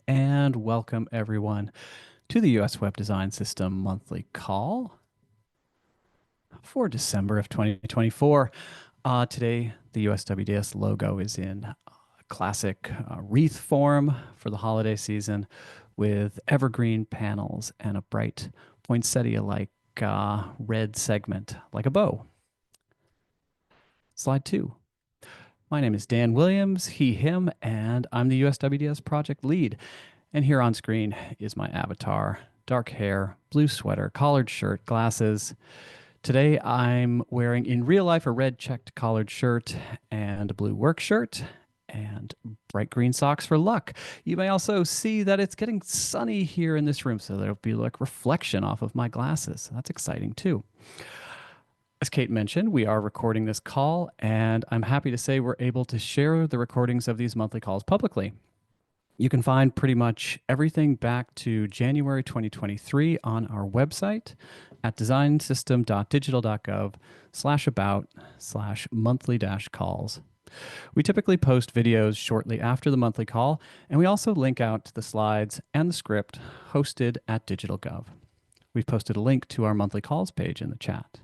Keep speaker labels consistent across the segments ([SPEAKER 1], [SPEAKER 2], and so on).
[SPEAKER 1] And welcome everyone to the US Web Design System monthly call for December of 2024. Today, the USWDS logo is in classic wreath form for the holiday season with evergreen panels and a bright poinsettia-like red segment like a bow. Slide 2. My name is Dan Williams, he, him, and I'm the USWDS project lead. And here on screen is my avatar: dark hair, blue sweater, collared shirt, glasses. Today I'm wearing in real life a red checked collared shirt and a blue work shirt and bright green socks for luck. You may also see that it's getting sunny here in this room, so there'll be like reflection off of my glasses. That's exciting too. As Kate mentioned, we are recording this call, and I'm happy to say we're able to share the recordings of these monthly calls publicly. You can find pretty much everything back to January 2023 on our website at designsystem.digital.gov/about/monthly-calls. We typically post videos shortly after the monthly call, and we also link out to the slides and the script hosted at Digitalgov. We've posted a link to our monthly calls page in the chat.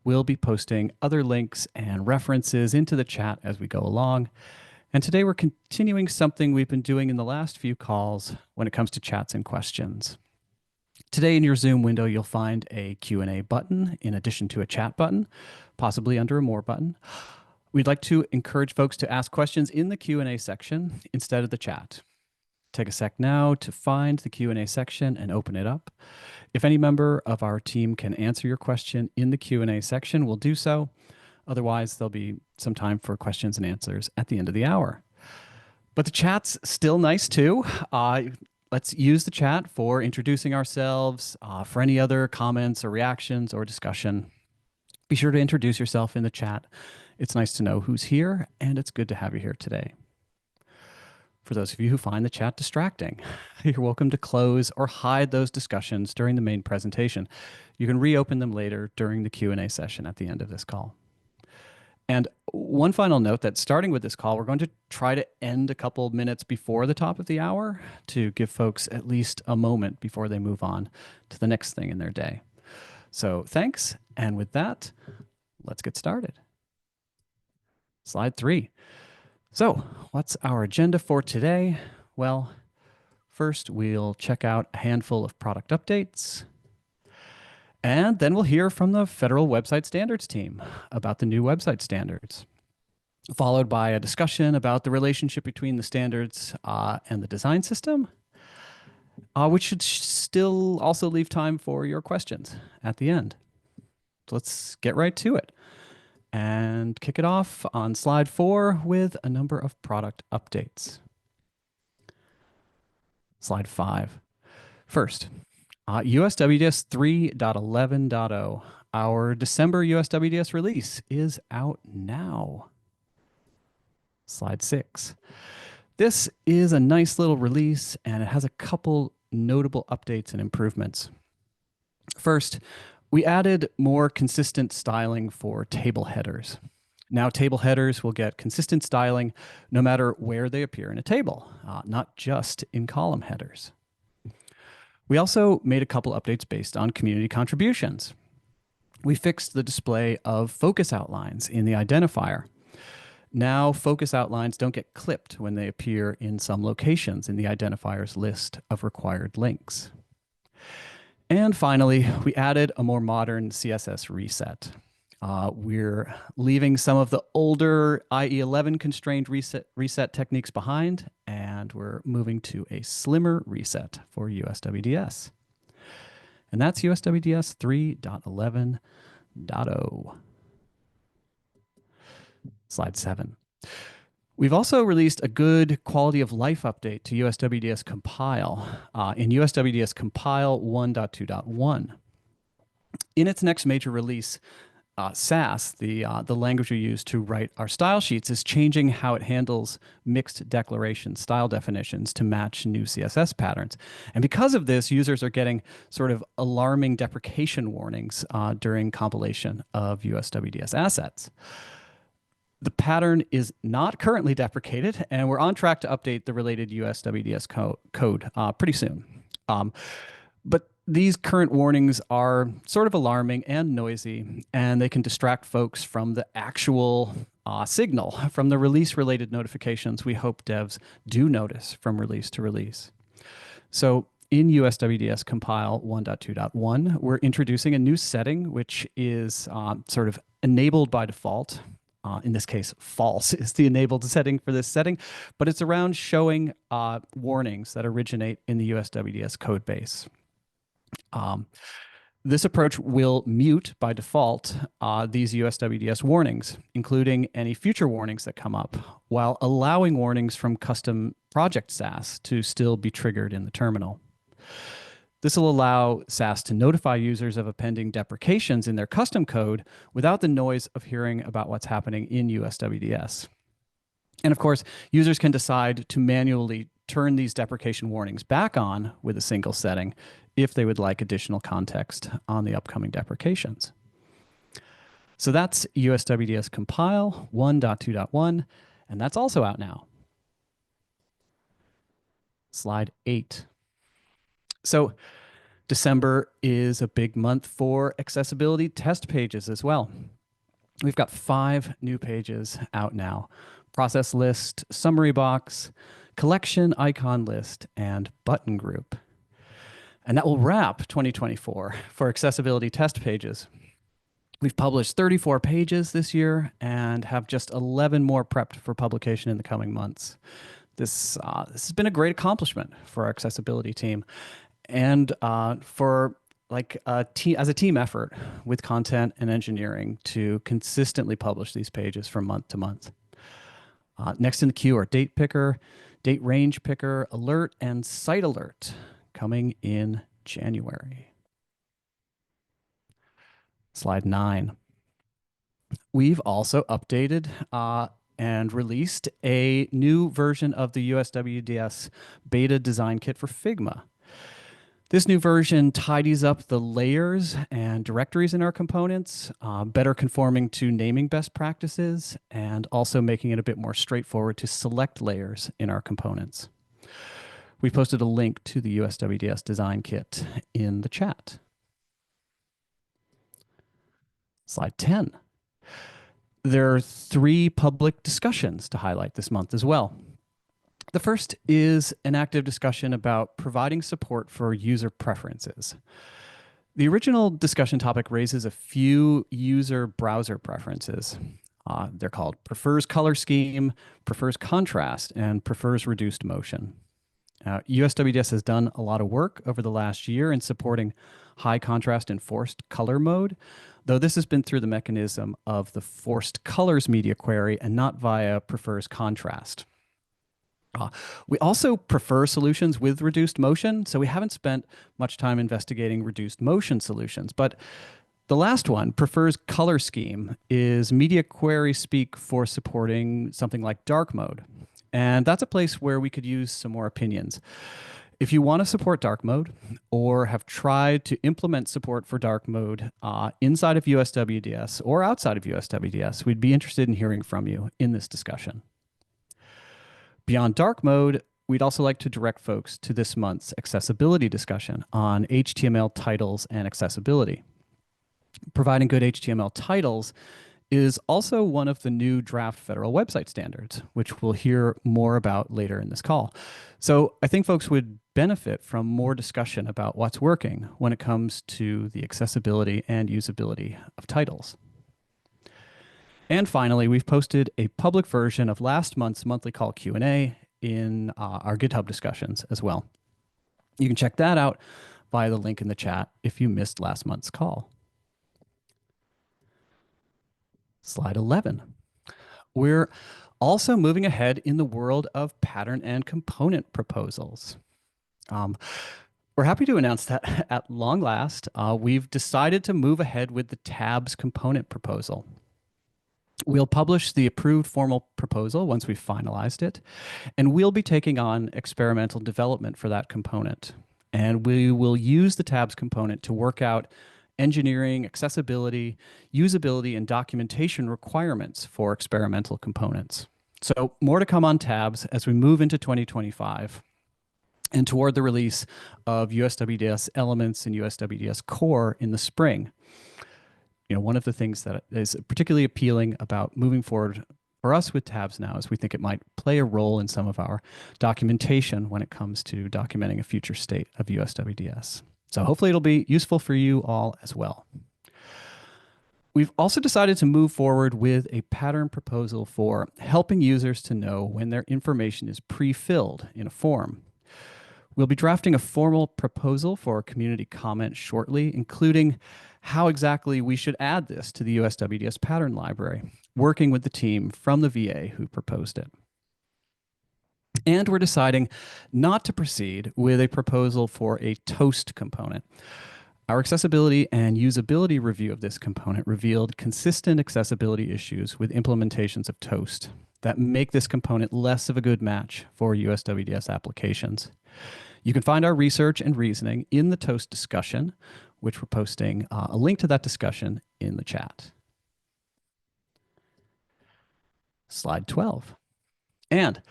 [SPEAKER 1] We'll be posting other links and references into the chat as we go along. And today we're continuing something we've been doing in the last few calls when it comes to chats and questions. Today in your Zoom window, you'll find a Q&A button in addition to a chat button, possibly under a More button. We'd like to encourage folks to ask questions in the Q&A section instead of the chat. Take a sec now to find the Q&A section and open it up. If any member of our team can answer your question in the Q&A section, we'll do so. Otherwise, there'll be some time for questions and answers at the end of the hour. But the chat's still nice too. Let's use the chat for introducing ourselves, for any other comments or reactions or discussion. Be sure to introduce yourself in the chat. It's nice to know who's here, and it's good to have you here today. For those of you who find the chat distracting, you're welcome to close or hide those discussions during the main presentation. You can reopen them later during the Q&A session at the end of this call. And one final note that starting with this call, we're going to try to end a couple minutes before the top of the hour to give folks at least a moment before they move on to the next thing in their day. So thanks. And with that, let's get started. Slide 3. So what's our agenda for today? Well, first we'll check out a handful of product updates. And then we'll hear from the Federal Website Standards team about the new website standards, followed by a discussion about the relationship between the standards and the design system, which should still also leave time for your questions at the end. So let's get right to it and kick it off on slide 4 with a number of product updates. Slide 5. First, USWDS 3.11.0, our December USWDS release, is out now. Slide 6. This is a nice little release, and it has a couple notable updates and improvements. First, we added more consistent styling for table headers. Now, table headers will get consistent styling no matter where they appear in a table, not just in column headers. We also made a couple updates based on community contributions. We fixed the display of focus outlines in the identifier. Now, focus outlines don't get clipped when they appear in some locations in the identifier's list of required links. And finally, we added a more modern CSS reset. We're leaving some of the older IE11 constrained reset techniques behind, and we're moving to a slimmer reset for USWDS. And that's USWDS 3.11.0. Slide 7. We've also released a good quality of life update to USWDS Compile in USWDS Compile 1.2.1. In its next major release, SAS, the language we use to write our style sheets, is changing how it handles mixed declaration style definitions to match new CSS patterns. And because of this, users are getting sort of alarming deprecation warnings during compilation of USWDS assets. The pattern is not currently deprecated, and we're on track to update the related USWDS code pretty soon. But these current warnings are sort of alarming and noisy, and they can distract folks from the actual signal from the release-related notifications we hope devs do notice from release to release. So in USWDS compile 1.2.1, we're introducing a new setting, which is sort of enabled by default. In this case, false is the enabled setting for this setting, but it's around showing warnings that originate in the USWDS code base. This approach will mute by default these USWDS warnings, including any future warnings that come up, while allowing warnings from custom project SaaS to still be triggered in the terminal. This will allow SaaS to notify users of pending deprecations in their custom code without the noise of hearing about what's happening in USWDS. And of course, users can decide to manually turn these deprecation warnings back on with a single setting if they would like additional context on the upcoming deprecations. So that's USWDS compile 1.2.1, and that's also out now. Slide 8. So December is a big month for accessibility test pages as well. We've got 5 new pages out now: process list, summary box, collection icon list, and button group. And that will wrap 2024 for accessibility test pages. We've published 34 pages this year and have just 11 more prepped for publication in the coming months. This has been a great accomplishment for our accessibility team, and for as a team effort with content and engineering to consistently publish these pages from month to month. Next in the queue are date picker, date range picker, alert, and site alert, coming in January. Slide 9. We've also updated and released a new version of the USWDS beta design kit for Figma. This new version tidies up the layers and directories in our components, better conforming to naming best practices, and also making it a bit more straightforward to select layers in our components. We posted a link to the USWDS design kit in the chat. Slide 10. There are 3 public discussions to highlight this month as well. The first is an active discussion about providing support for user preferences. The original discussion topic raises a few user browser preferences. They're called prefers color scheme, prefers contrast, and prefers reduced motion. USWDS has done a lot of work over the last year in supporting high contrast and forced color mode, though this has been through the mechanism of the forced colors media query and not via prefers contrast. We also prefer solutions with reduced motion, so we haven't spent much time investigating reduced motion solutions. But the last one, prefers color scheme, is media query speak for supporting something like dark mode. And that's a place where we could use some more opinions. If you want to support dark mode or have tried to implement support for dark mode inside of USWDS or outside of USWDS, we'd be interested in hearing from you in this discussion. Beyond dark mode, we'd also like to direct folks to this month's accessibility discussion on HTML titles and accessibility. Providing good HTML titles is also one of the new draft federal website standards, which we'll hear more about later in this call. So I think folks would benefit from more discussion about what's working when it comes to the accessibility and usability of titles. And finally, we've posted a public version of last month's monthly call Q&A in our GitHub discussions as well. You can check that out via the link in the chat if you missed last month's call. Slide 11. We're also moving ahead in the world of pattern and component proposals. We're happy to announce that at long last, we've decided to move ahead with the tabs component proposal. We'll publish the approved formal proposal once we've finalized it, and we'll be taking on experimental development for that component. And we will use the tabs component to work out engineering, accessibility, usability, and documentation requirements for experimental components. So more to come on tabs as we move into 2025 and toward the release of USWDS Elements and USWDS Core in the spring. One of the things that is particularly appealing about moving forward for us with tabs now is we think it might play a role in some of our documentation when it comes to documenting a future state of USWDS. So hopefully it'll be useful for you all as well. We've also decided to move forward with a pattern proposal for helping users to know when their information is pre-filled in a form. We'll be drafting a formal proposal for a community comment shortly, including how exactly we should add this to the USWDS pattern library, working with the team from the VA who proposed it. And we're deciding not to proceed with a proposal for a toast component. Our accessibility and usability review of this component revealed consistent accessibility issues with implementations of toast that make this component less of a good match for USWDS applications. You can find our research and reasoning in the toast discussion, which we're posting a link to that discussion in the chat. Slide 12. And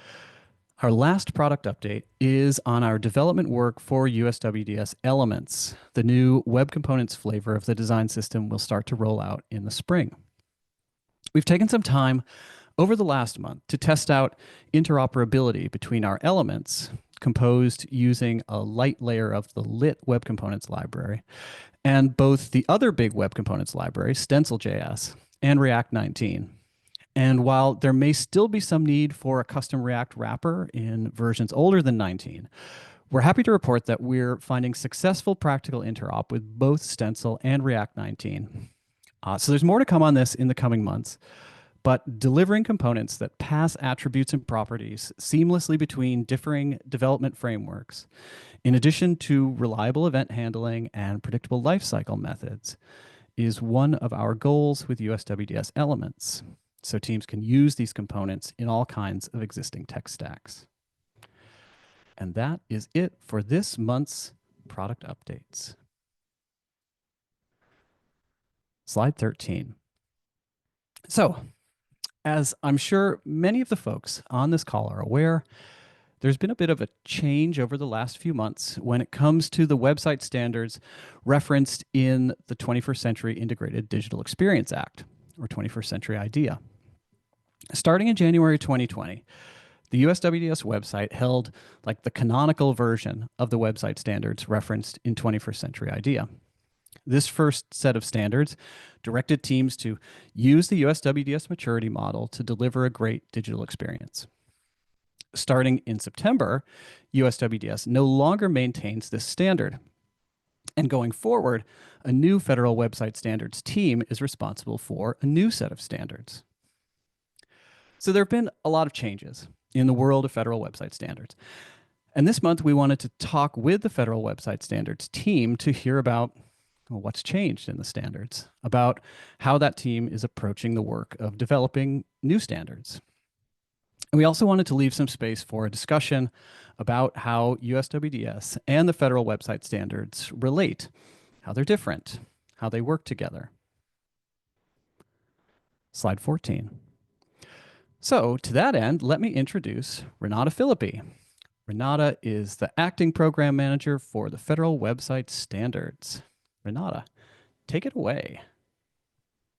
[SPEAKER 1] our last product update is on our development work for USWDS Elements. The new web components flavor of the design system will start to roll out in the spring. We've taken some time over the last month to test out interoperability between our elements composed using a light layer of the lit web components library and both the other big web components library, Stencil.js, and React 19. And while there may still be some need for a custom React wrapper in versions older than 19, we're happy to report that we're finding successful practical interop with both Stencil and React 19. So there's more to come on this in the coming months, but delivering components that pass attributes and properties seamlessly between differing development frameworks, in addition to reliable event handling and predictable lifecycle methods, is one of our goals with USWDS Elements, so teams can use these components in all kinds of existing tech stacks. And that is it for this month's product updates. Slide 13. So, as I'm sure many of the folks on this call are aware, there's been a bit of a change over the last few months when it comes to the website standards referenced in the 21st Century Integrated Digital Experience Act, or 21st Century IDEA. Starting in January 2020, the USWDS website held like the canonical version of the website standards referenced in 21st Century IDEA. This first set of standards directed teams to use the USWDS maturity model to deliver a great digital experience. Starting in September, USWDS no longer maintains this standard. And going forward, a new federal website standards team is responsible for a new set of standards. So there have been a lot of changes in the world of federal website standards. And this month, we wanted to talk with the federal website standards team to hear about what's changed in the standards, about how that team is approaching the work of developing new standards. And we also wanted to leave some space for a discussion about how USWDS and the federal website standards relate, how they're different, how they work together. Slide 14. So to that end, let me introduce Renata Philippi. Renata is the acting program manager for the federal website standards. Renata, take it away.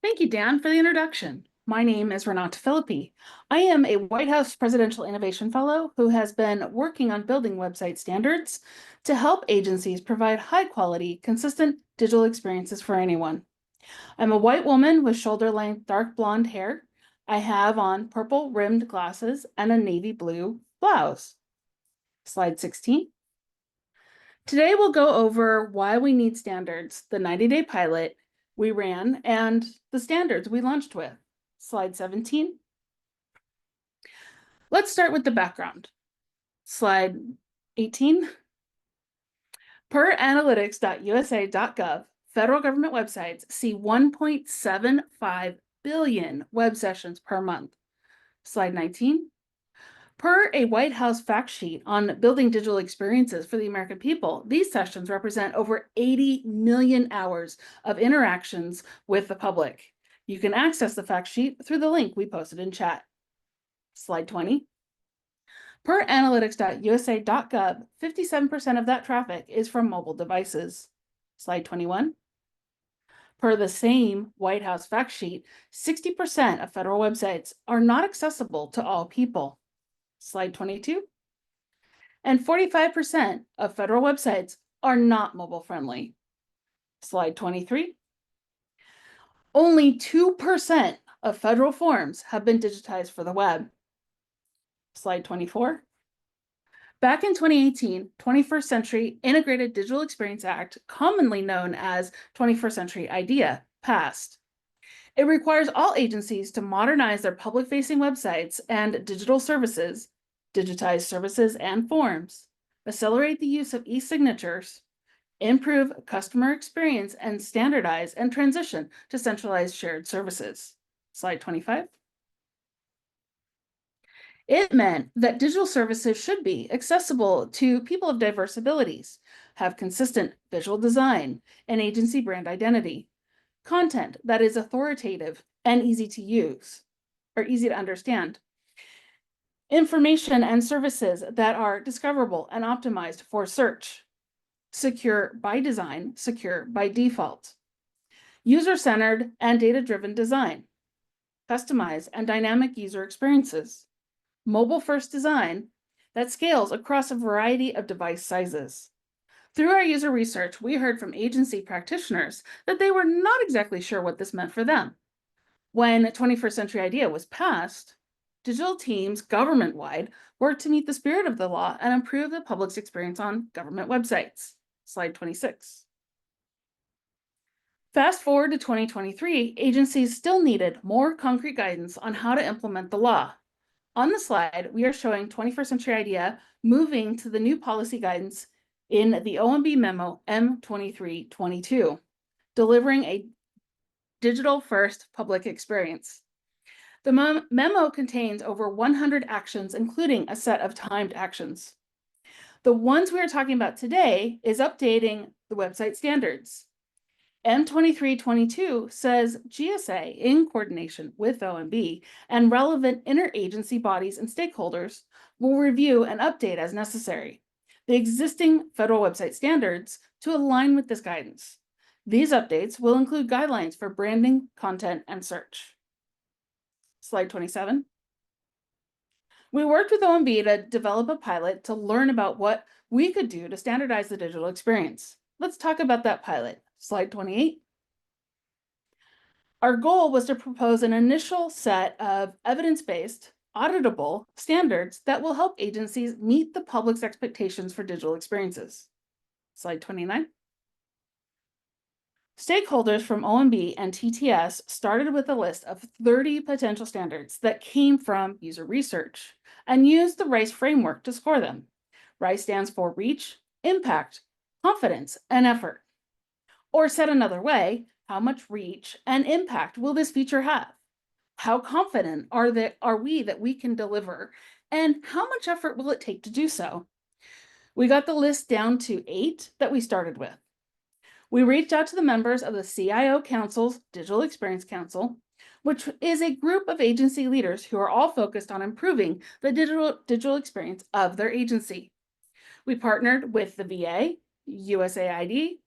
[SPEAKER 2] Thank you, Dan, for the introduction. My name is Renata Philippi. I am a White House Presidential Innovation Fellow who has been working on building website standards to help agencies provide high-quality, consistent digital experiences for anyone. I'm a white woman with shoulder-length dark blonde hair. I have on purple-rimmed glasses and a navy blue blouse. Slide 16. Today we'll go over why we need standards, the 90-day pilot we ran, and the standards we launched with. Slide 17. Let's start with the background. Slide 18. Per analytics.usa.gov, federal government websites see 1.75 billion web sessions per month. Slide 19. Per a White House fact sheet on building digital experiences for the American people, these sessions represent over 80 million hours of interactions with the public. You can access the fact sheet through the link we posted in chat. Slide 20. Per analytics.usa.gov, 57% of that traffic is from mobile devices. Slide 21. Per the same White House fact sheet, 60% of federal websites are not accessible to all people. Slide 22. And 45% of federal websites are not mobile friendly. Slide 23. Only 2% of federal forms have been digitized for the web. Slide 24. Back in 2018, 21st Century Integrated Digital Experience Act, commonly known as 21st Century IDEA, passed. It requires all agencies to modernize their public-facing websites and digital services, digitize services and forms, accelerate the use of e-signatures, improve customer experience, and standardize and transition to centralized shared services. Slide 25. It meant that digital services should be accessible to people of diverse abilities, have consistent visual design and agency brand identity, content that is authoritative and easy to use or easy to understand, information and services that are discoverable and optimized for search, secure by design, secure by default, user-centered and data-driven design, customized and dynamic user experiences, mobile-first design that scales across a variety of device sizes. Through our user research, we heard from agency practitioners that they were not exactly sure what this meant for them. When 21st Century IDEA was passed, digital teams government-wide worked to meet the spirit of the law and improve the public's experience on government websites. Slide 26. Fast forward to 2023, agencies still needed more concrete guidance on how to implement the law. On the slide, we are showing 21st Century IDEA moving to the new policy guidance in the OMB memo M2322, delivering a digital-first public experience. The memo contains over 100 actions, including a set of timed actions. The ones we are talking about today is updating the website standards. M2322 says GSA, in coordination with OMB and relevant interagency bodies and stakeholders, will review and update as necessary the existing federal website standards to align with this guidance. These updates will include guidelines for branding, content, and search. Slide 27. We worked with OMB to develop a pilot to learn about what we could do to standardize the digital experience. Let's talk about that pilot. Slide 28. Our goal was to propose an initial set of evidence-based, auditable standards that will help agencies meet the public's expectations for digital experiences. Slide 29. Stakeholders from OMB and TTS started with a list of 30 potential standards that came from user research and used the RICE framework to score them. RICE stands for Reach, Impact, Confidence, and Effort. Or said another way, how much reach and impact will this feature have? How confident are we that we can deliver? And how much effort will it take to do so? We got the list down to 8 that we started with. We reached out to the members of the CIO Council's Digital Experience Council, which is a group of agency leaders who are all focused on improving the digital experience of their agency. We partnered with the VA, USAID,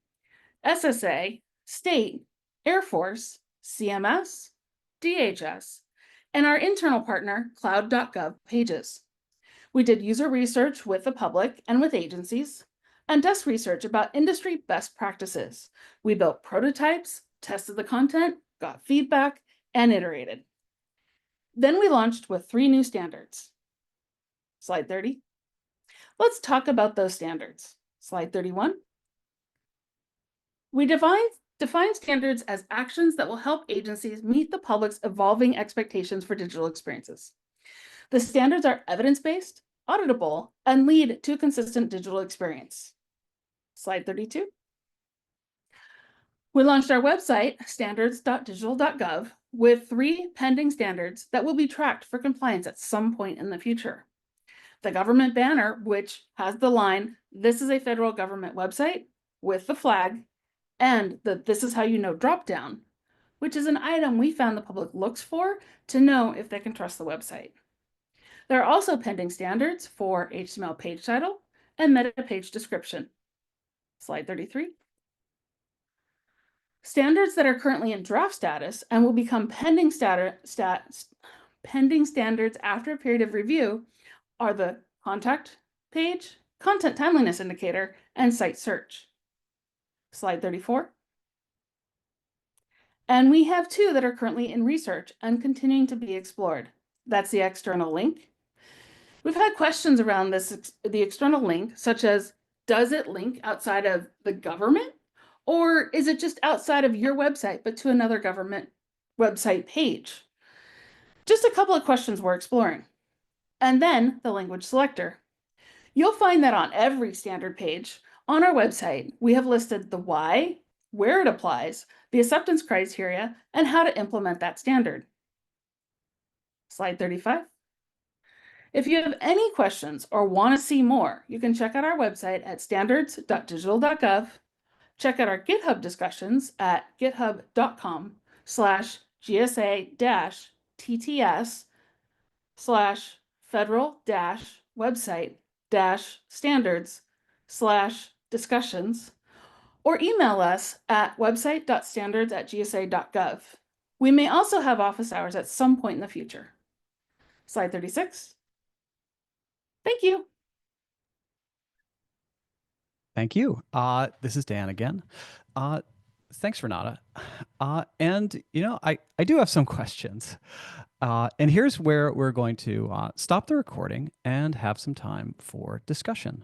[SPEAKER 2] SSA, State, Air Force, CMS, DHS, and our internal partner, cloud.gov pages. We did user research with the public and with agencies, and desk research about industry best practices. We built prototypes, tested the content, got feedback, and iterated. Then we launched with 3 new standards. Slide 30. Let's talk about those standards. Slide 31. We define standards as actions that will help agencies meet the public's evolving expectations for digital experiences. The standards are evidence-based, auditable, and lead to a consistent digital experience. Slide 32. We launched our website, standards.digital.gov, with 3 pending standards that will be tracked for compliance at some point in the future. The government banner, which has the line, "This is a federal government website," with the flag, and the "This is how you know" dropdown, which is an item we found the public looks for to know if they can trust the website. There are also pending standards for HTML page title and meta page description. Slide 33. Standards that are currently in draft status and will become pending standards after a period of review are the contact page, content timeliness indicator, and site search. Slide 34. And we have two that are currently in research and continuing to be explored. That's the external link. We've had questions around the external link, such as, does it link outside of the government? Or is it just outside of your website, but to another government website page? Just a couple of questions we're exploring. And then the language selector. You'll find that on every standard page on our website, we have listed the why, where it applies, the acceptance criteria, and how to implement that standard. Slide 35. If you have any questions or want to see more, you can check out our website at standards.digital.gov, check out our GitHub discussions at github.com/gsa-tts/federal-website-standards/discussions, or email us at website.standards@gsa.gov. We may also have office hours at some point in the future. Slide 36. Thank you.
[SPEAKER 1] Thank you. This is Dan again. Thanks, Renata. And I do have some questions. And here's where we're going to stop the recording and have some time for discussion.